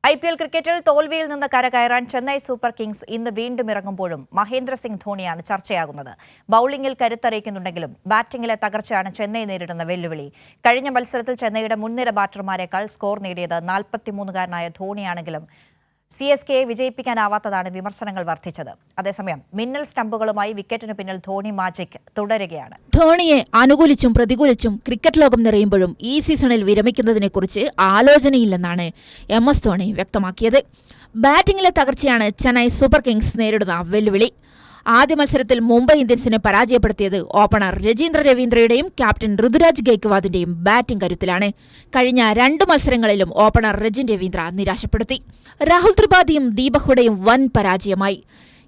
IPL ക്രിക്കറ്റിൽ തോൽവിയിൽ നിന്ന് കരകയറാൻ ചെന്നൈ സൂപ്പർ കിങ്സ് ഇന്ന് വീണ്ടും ഇറങ്ങുമ്പോഴും മഹേന്ദ്ര സിംഗ് ധോണിയാണ് ചർച്ചയാകുന്നത്. ബൌളിംഗിൽ കരുത്തറിയിക്കുന്നുണ്ടെങ്കിലും ബാറ്റിംഗിലെ തകർച്ചയാണ് ചെന്നൈ നേരിടുന്ന വെല്ലുവിളി. കഴിഞ്ഞ മത്സരത്തിൽ ചെന്നൈയുടെ മുൻനിര ബാറ്റർമാരെക്കാൾ സ്കോർ നേടിയത് 43-കാരനായ ധോണിയാണെങ്കിലും CSKയെ വിജയിപ്പിക്കാനാവാത്തതാണ് വിമർശനങ്ങൾ വർദ്ധിച്ചത്. അതേസമയം മിന്നൽ സ്റ്റംപുകളുമായി വിക്കറ്റിന് പിന്നിൽ ധോണി മാജിക് തുടരുകയാണ്. ധോണിയെ അനുകൂലിച്ചും പ്രതികൂലിച്ചും ക്രിക്കറ്റ് ലോകം നിറയുമ്പോഴും ഈ സീസണിൽ വിരമിക്കുന്നതിനെക്കുറിച്ച് ആലോചനയില്ലെന്നാണ് MS ധോണി വ്യക്തമാക്കിയത്. ബാറ്റിംഗിലെ തകർച്ചയാണ് ചെന്നൈ സൂപ്പർ കിങ്സ് നേരിടുന്ന വെല്ലുവിളി. ആദ്യ മത്സരത്തിൽ മുംബൈ ഇന്ത്യൻസിനെ പരാജയപ്പെടുത്തിയത് ഓപ്പണർ രജീന്ദ്ര രവീന്ദ്രയുടെയും ക്യാപ്റ്റൻ ഋതുരാജ് ഗെയ്ക്വാദിന്റെയും ബാറ്റിംഗ് കരുത്തിലാണ്. കഴിഞ്ഞ 2 മത്സരങ്ങളിലും ഓപ്പണർ രജിൻ രവീന്ദ്ര നിരാശപ്പെടുത്തി. രാഹുൽ ത്രിപാഠിയും ദീപക് ഹുഡയും വൻ പരാജയമായി.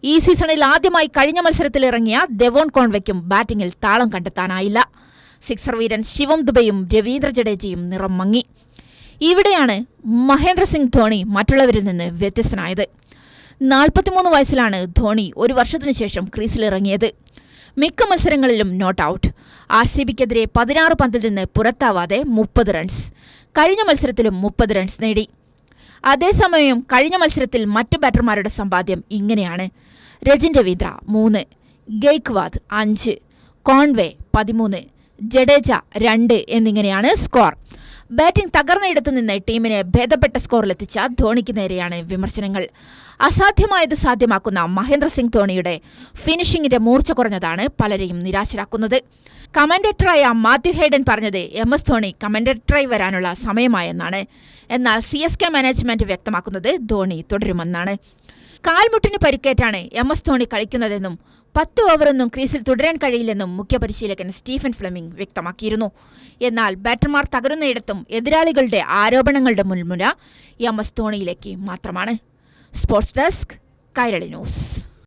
ഈ സീസണിൽ ആദ്യമായി കഴിഞ്ഞ മത്സരത്തിൽ ഇറങ്ങിയ ഡെവോൺ കോൺവെയ്ക്കും ബാറ്റിംഗിൽ താളം കണ്ടെത്താനായില്ല. സിക്സർ വീരൻ ശിവം ദുബെയും രവീന്ദ്ര ജഡേജയും നിറം മങ്ങി. ഇവിടെയാണ് മഹേന്ദ്ര സിംഗ് ധോണി മറ്റുള്ളവരിൽ നിന്ന് വ്യത്യസ്തനായത്. 43 വയസ്സിലാണ് ധോണി ഒരു വർഷത്തിനു ശേഷം ക്രീസിലിറങ്ങിയത്. മിക്ക മത്സരങ്ങളിലും നോട്ട് ഔട്ട്. RCBക്കെതിരെ 16 പന്തിൽ നിന്ന് പുറത്താവാതെ 30 റൺസ്. കഴിഞ്ഞ മത്സരത്തിലും 30 റൺസ് നേടി. അതേസമയം കഴിഞ്ഞ മത്സരത്തിൽ മറ്റ് ബാറ്റർമാരുടെ സമ്പാദ്യം ഇങ്ങനെയാണ്: രജിൻ രവീന്ദ്ര 3, ഗെയ്ക്വാദ് 5, കോൺവേ 13, ജഡേജ 2 എന്നിങ്ങനെയാണ് സ്കോർ. ബാറ്റിംഗ് തകർന്നയിടത്തുനിന്ന് ടീമിനെ ഭേദപ്പെട്ട സ്കോറിലെത്തിച്ച ധോണിക്ക് നേരെയാണ് വിമർശനങ്ങൾ. അസാധ്യമായത് സാധ്യമാക്കുന്ന മഹേന്ദ്ര സിംഗ് ധോണിയുടെ ഫിനിഷിംഗിന്റെ മൂർച്ച കുറഞ്ഞതാണ് പലരെയും നിരാശരാക്കുന്നത്. കമന്റേറ്ററായ മാത്യു ഹേഡൻ പറഞ്ഞത് MS ധോണി കമന്റേറ്ററായി വരാനുള്ള സമയമായെന്നാണ്. എന്നാൽ CSK മാനേജ്മെന്റ് വ്യക്തമാക്കുന്നത് ധോണി തുടരുമെന്നാണ്. കാൽമുട്ടിന് പരിക്കേറ്റാണ് MS ധോണി കളിക്കുന്നതെന്നും 10 ഓവറൊന്നും ക്രീസിൽ തുടരാൻ കഴിയില്ലെന്നും മുഖ്യ പരിശീലകൻ സ്റ്റീഫൻ ഫ്ലെമിംഗ് വ്യക്തമാക്കിയിരുന്നു. എന്നാൽ ബാറ്റർമാർ തകരുന്നയിടത്തും എതിരാളികളുടെ ആരോപണങ്ങളുടെ മുൻമുന MS ധോണിയിലേക്ക് മാത്രമാണ്. Sports desk, Kairali news.